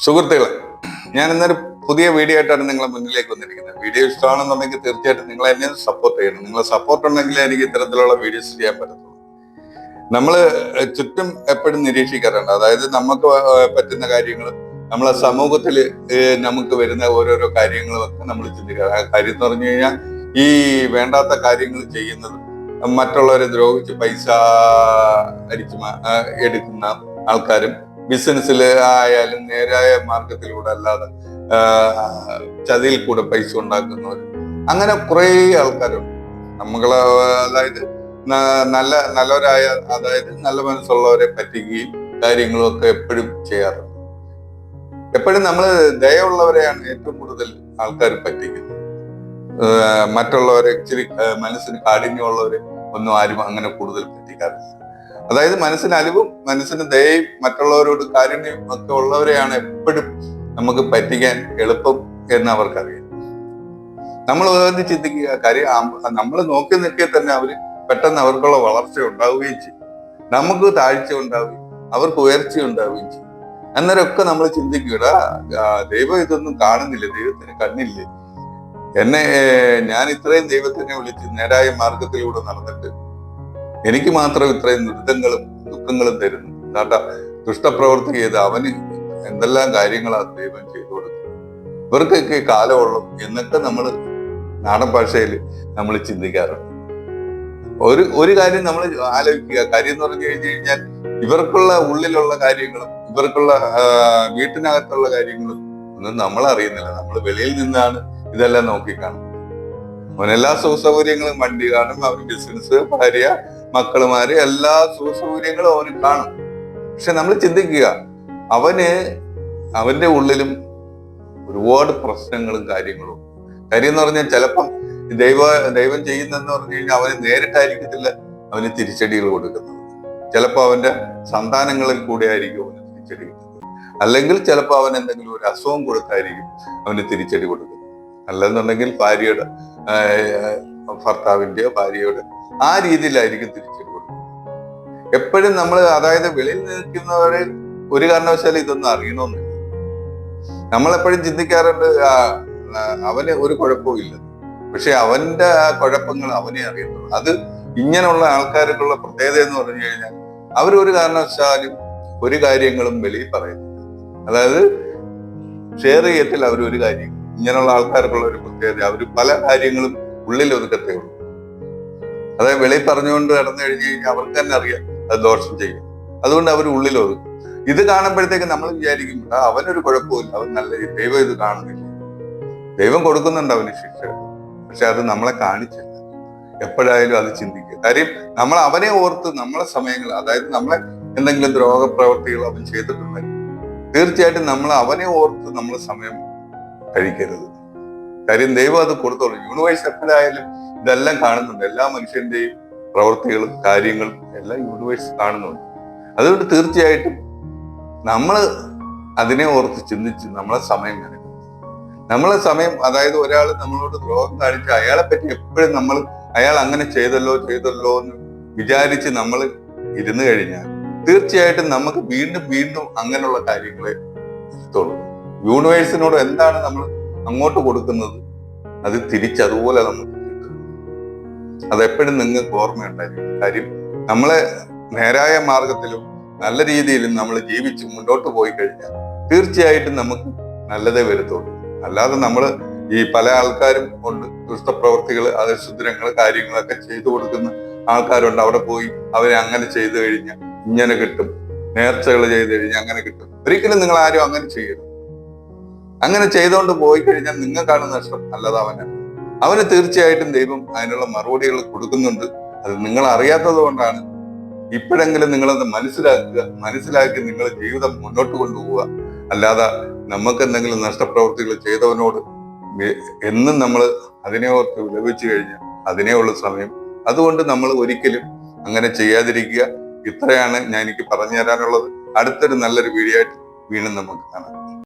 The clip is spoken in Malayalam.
സുഹൃത്തുക്കളെ, ഞാൻ ഇന്നൊരു പുതിയ വീഡിയോ ആയിട്ടാണ് നിങ്ങളെ മുന്നിലേക്ക് വന്നിരിക്കുന്നത്. വീഡിയോ ഇഷ്ടമാണെന്നുണ്ടെങ്കിൽ തീർച്ചയായിട്ടും നിങ്ങൾ എന്നെ സപ്പോർട്ട് ചെയ്യണം. നിങ്ങളെ സപ്പോർട്ട് ഉണ്ടെങ്കിൽ എനിക്ക് ഇത്തരത്തിലുള്ള വീഡിയോസ് ചെയ്യാൻ പറ്റത്തുള്ളൂ. നമ്മൾ ചുറ്റും എപ്പോഴും നിരീക്ഷിക്കാറുണ്ട്. അതായത് നമുക്ക് പറ്റുന്ന കാര്യങ്ങളും നമ്മളെ സമൂഹത്തിൽ നമുക്ക് വരുന്ന ഓരോരോ കാര്യങ്ങളും ഒക്കെ നമ്മൾ ചിന്തിക്കുക. ആ കാര്യം എന്ന് പറഞ്ഞു കഴിഞ്ഞാൽ ഈ വേണ്ടാത്ത കാര്യങ്ങൾ ചെയ്യുന്നതും മറ്റുള്ളവരെ ദ്രോഹിച്ച് പൈസ അടിച്ച് എടുക്കുന്ന ആൾക്കാരും ബിസിനസ്സിൽ ആയാലും നേരായ മാർഗത്തിലൂടെ അല്ലാതെ ചതിയിൽ കൂടെ പൈസ ഉണ്ടാക്കുന്നവർ, അങ്ങനെ കുറെ ആൾക്കാരുണ്ട്. നമ്മളെ അതായത് നല്ലവരായ, അതായത് നല്ല മനസ്സുള്ളവരെ പറ്റിക്കുകയും കാര്യങ്ങളും ഒക്കെ എപ്പോഴും ചെയ്യാറുണ്ട്. എപ്പോഴും നമ്മൾ ദയവുള്ളവരെയാണ് ഏറ്റവും കൂടുതൽ ആൾക്കാർ പറ്റിക്കുന്നത്. മറ്റുള്ളവരെ ഇച്ചിരി മനസ്സിന് കാഠിന്യമുള്ളവരെ ഒന്നും ആരും അങ്ങനെ കൂടുതൽ പറ്റിക്കാറില്ല. അതായത് മനസ്സിന് അലിവും മനസ്സിന് ദയയും മറ്റുള്ളവരോട് കാരുണ്യം ഒക്കെ ഉള്ളവരെയാണ് എപ്പോഴും നമുക്ക് പറ്റിക്കാൻ എളുപ്പം എന്ന് അവർക്കറിയാം. നമ്മൾ വേണ്ടി ചിന്തിക്കുക, കാര്യം നമ്മൾ നോക്കി നിൽക്കിയ തന്നെ അവര് പെട്ടെന്ന് അവർക്കുള്ള വളർച്ച ഉണ്ടാവുകയും ചെയ്യും, നമുക്ക് താഴ്ച ഉണ്ടാവുകയും അവർക്ക് ഉയർച്ച ഉണ്ടാവുകയും ചെയ്യും. അന്നേരമൊക്കെ നമ്മൾ ചിന്തിക്കുക, ദൈവം ഇതൊന്നും കാണുന്നില്ല, ദൈവത്തിന് കണ്ണില്ലേ, ഞാൻ ഇത്രയും ദൈവത്തിനെ വിളിച്ച് നേരായ മാർഗത്തിലൂടെ നടന്നിട്ട് എനിക്ക് മാത്രം ഇത്രയും ദുരിതങ്ങളും ദുഃഖങ്ങളും തരുന്നു. എന്നാട്ടാ ദുഷ്ടപ്രവൃത്തി ചെയ്ത് അവന് എന്തെല്ലാം കാര്യങ്ങളാണ് ദൈവം ചെയ്തു കൊടുക്കുന്നത്, ഇവർക്കൊക്കെ കാലമുള്ളൂ എന്നൊക്കെ നമ്മൾ നാടൻ ഭാഷയിൽ നമ്മൾ ചിന്തിക്കാറുണ്ട്. ഒരു കാര്യം നമ്മൾ ആലോചിക്കുക, കാര്യം എന്ന് പറഞ്ഞു കഴിഞ്ഞാൽ ഇവർക്കുള്ള ഉള്ളിലുള്ള കാര്യങ്ങളും ഇവർക്കുള്ള വീട്ടിനകത്തുള്ള കാര്യങ്ങളും ഒന്നും നമ്മൾ അറിയുന്നില്ല. നമ്മൾ വെളിയിൽ നിന്നാണ് ഇതെല്ലാം നോക്കിക്കാണും. അവനെല്ലാ സുഖസൗകര്യങ്ങളും, വണ്ടി കാണും, അവന് ബിസിനസ്, ഭാര്യ, മക്കളുമാര്, എല്ലാ സുഖസൗകര്യങ്ങളും അവന് കാണും. പക്ഷെ നമ്മൾ ചിന്തിക്കുക, അവന്റെ ഉള്ളിലും ഒരുപാട് പ്രശ്നങ്ങളും കാര്യങ്ങളും. കാര്യം എന്ന് പറഞ്ഞാൽ ചിലപ്പം ദൈവം ചെയ്യുന്നെന്ന് പറഞ്ഞു കഴിഞ്ഞാൽ അവന് നേരിട്ടായിരിക്കത്തില്ല അവന് തിരിച്ചടികൾ കൊടുക്കുന്നത്. ചിലപ്പോൾ അവന്റെ സന്താനങ്ങളിൽ കൂടെ ആയിരിക്കും അവന് തിരിച്ചടി കൊടുക്കുന്നത്, അല്ലെങ്കിൽ ചിലപ്പോൾ അവൻ എന്തെങ്കിലും ഒരു അസുഖം കൊടുത്തായിരിക്കും അവന് തിരിച്ചടി കൊടുക്കുന്നത്. അല്ലെന്നുണ്ടെങ്കിൽ ഭർത്താവിന്റെയോ ഭാര്യയുടെ ആ രീതിയിലായിരിക്കും തിരിച്ചടി കൊടുക്കുന്നത്. എപ്പോഴും നമ്മൾ, അതായത് വെളിയിൽ നിൽക്കുന്നവരെ ഒരു കാരണവശാലും ഇതൊന്നും അറിയണമെന്നില്ല. നമ്മളെപ്പോഴും ചിന്തിക്കാറുണ്ട് അവന് ഒരു കുഴപ്പവും ഇല്ല, പക്ഷെ അവന്റെ ആ കുഴപ്പങ്ങൾ അവനെ അറിയത്തുള്ളൂ. അത് ഇങ്ങനെയുള്ള ആൾക്കാർക്കുള്ള പ്രത്യേകത എന്ന് പറഞ്ഞു കഴിഞ്ഞാൽ അവരൊരു കാരണവശാലും ഒരു കാര്യങ്ങളും വെളിയിൽ പറയുന്നില്ല. അതായത് ഷെയർ ചെയ്യത്തില്ല അവരൊരു കാര്യം. ഇങ്ങനെയുള്ള ആൾക്കാർക്കുള്ള ഒരു പ്രത്യേകത, അവർ പല കാര്യങ്ങളും ഉള്ളിൽ ഒതുക്കത്തേ ഉള്ളൂ. അതായത് വെളിയിൽ പറഞ്ഞുകൊണ്ട് നടന്നു കഴിഞ്ഞു കഴിഞ്ഞാൽ അവർക്ക് തന്നെ അറിയാം അത് ദോഷം ചെയ്യും. അതുകൊണ്ട് അവർ ഉള്ളിൽ ഒതുക്കും. ഇത് കാണുമ്പോഴത്തേക്ക് നമ്മൾ വിചാരിക്കും അവനൊരു കുഴപ്പമില്ല, അവൻ നല്ല, ദൈവം ഇത് കാണുന്നില്ല, ദൈവം കൊടുക്കുന്നുണ്ട് അവന് ശിക്ഷ, പക്ഷെ അത് നമ്മളെ കാണിച്ചില്ല. എപ്പോഴായാലും അത് ചിന്തിക്കുക. കാര്യം നമ്മൾ അവനെ ഓർത്ത് നമ്മളെ സമയങ്ങൾ, അതായത് നമ്മളെ എന്തെങ്കിലും ദ്രോഹപ്രവർത്തികൾ അവൻ ചെയ്തിട്ടുണ്ടെങ്കിൽ തീർച്ചയായിട്ടും നമ്മൾ അവനെ ഓർത്ത് നമ്മൾ സമയം കഴിക്കരുത്. കാര്യം ദൈവം അത് കൊടുത്തോളൂ. യൂണിവേഴ്സ് എപ്പോഴായാലും ഇതെല്ലാം കാണുന്നുണ്ട്. എല്ലാ മനുഷ്യന്റെയും പ്രവൃത്തികളും കാര്യങ്ങളും എല്ലാം യൂണിവേഴ്സ് കാണുന്നുണ്ട്. അതുകൊണ്ട് തീർച്ചയായിട്ടും നമ്മൾ അതിനെ ഓർത്ത് ചിന്തിച്ച് നമ്മളെ സമയം കണക്കും. നമ്മളെ സമയം, അതായത് ഒരാൾ നമ്മളോട് ദ്രോഹം കാണിച്ച് അയാളെ പറ്റി എപ്പോഴും അയാൾ അങ്ങനെ ചെയ്തല്ലോ എന്ന് വിചാരിച്ച് നമ്മൾ ഇരുന്നു കഴിഞ്ഞാൽ തീർച്ചയായിട്ടും നമുക്ക് വീണ്ടും വീണ്ടും അങ്ങനെയുള്ള കാര്യങ്ങളെ എത്തുള്ളൂ. യൂണിവേഴ്സിനോട് എന്താണ് നമ്മൾ അങ്ങോട്ട് കൊടുക്കുന്നത് അത് തിരിച്ചതുപോലെ നമുക്ക് കിട്ടും. അതെപ്പോഴും നിങ്ങൾക്ക് ഓർമ്മയുണ്ടായിരിക്കും. കാര്യം നമ്മളെ നേരായ മാർഗത്തിലും നല്ല രീതിയിലും നമ്മൾ ജീവിച്ച് മുന്നോട്ട് പോയി കഴിഞ്ഞാൽ തീർച്ചയായിട്ടും നമുക്ക് നല്ലതേ വരുത്തുള്ളൂ. അല്ലാതെ നമ്മൾ ഈ പല ആൾക്കാരും ഉണ്ട്, ദുഷ്ടപ്രവർത്തികൾ, അശുദ്രങ്ങൾ, കാര്യങ്ങളൊക്കെ ചെയ്തു കൊടുക്കുന്ന ആൾക്കാരുണ്ട്. അവിടെ പോയി അവരെ അങ്ങനെ ചെയ്തു കഴിഞ്ഞാൽ ഇങ്ങനെ കിട്ടും, നേർച്ചകൾ ചെയ്തു കഴിഞ്ഞാൽ അങ്ങനെ കിട്ടും. ഒരിക്കലും നിങ്ങൾ ആരും അങ്ങനെ ചെയ്യരുത്. അങ്ങനെ ചെയ്തുകൊണ്ട് പോയി കഴിഞ്ഞാൽ നിങ്ങൾക്കാണ് നഷ്ടം, അല്ലാതെ അവന് തീർച്ചയായിട്ടും ദൈവം അതിനുള്ള മറുപടികൾ കൊടുക്കുന്നുണ്ട്. അത് നിങ്ങൾ അറിയാത്തത് കൊണ്ടാണ്. ഇപ്പോഴെങ്കിലും നിങ്ങളത് മനസ്സിലാക്കി നിങ്ങൾ ജീവിതം മുന്നോട്ട് കൊണ്ടുപോവുക. അല്ലാതെ നമുക്ക് എന്തെങ്കിലും നഷ്ടപ്രവർത്തികൾ ചെയ്തവനോട് എന്നും നമ്മൾ അതിനെ ഓർത്ത് വിലപിച്ചു കഴിഞ്ഞാൽ അതിനേ ഉള്ള സമയം. അതുകൊണ്ട് നമ്മൾ ഒരിക്കലും അങ്ങനെ ചെയ്യാതിരിക്കുക. ഇത്രയാണ് എനിക്ക് പറഞ്ഞു തരാനുള്ളത്. അടുത്തൊരു നല്ലൊരു വീഡിയോ ആയിട്ട് വീണ്ടും നമുക്ക് കാണാം.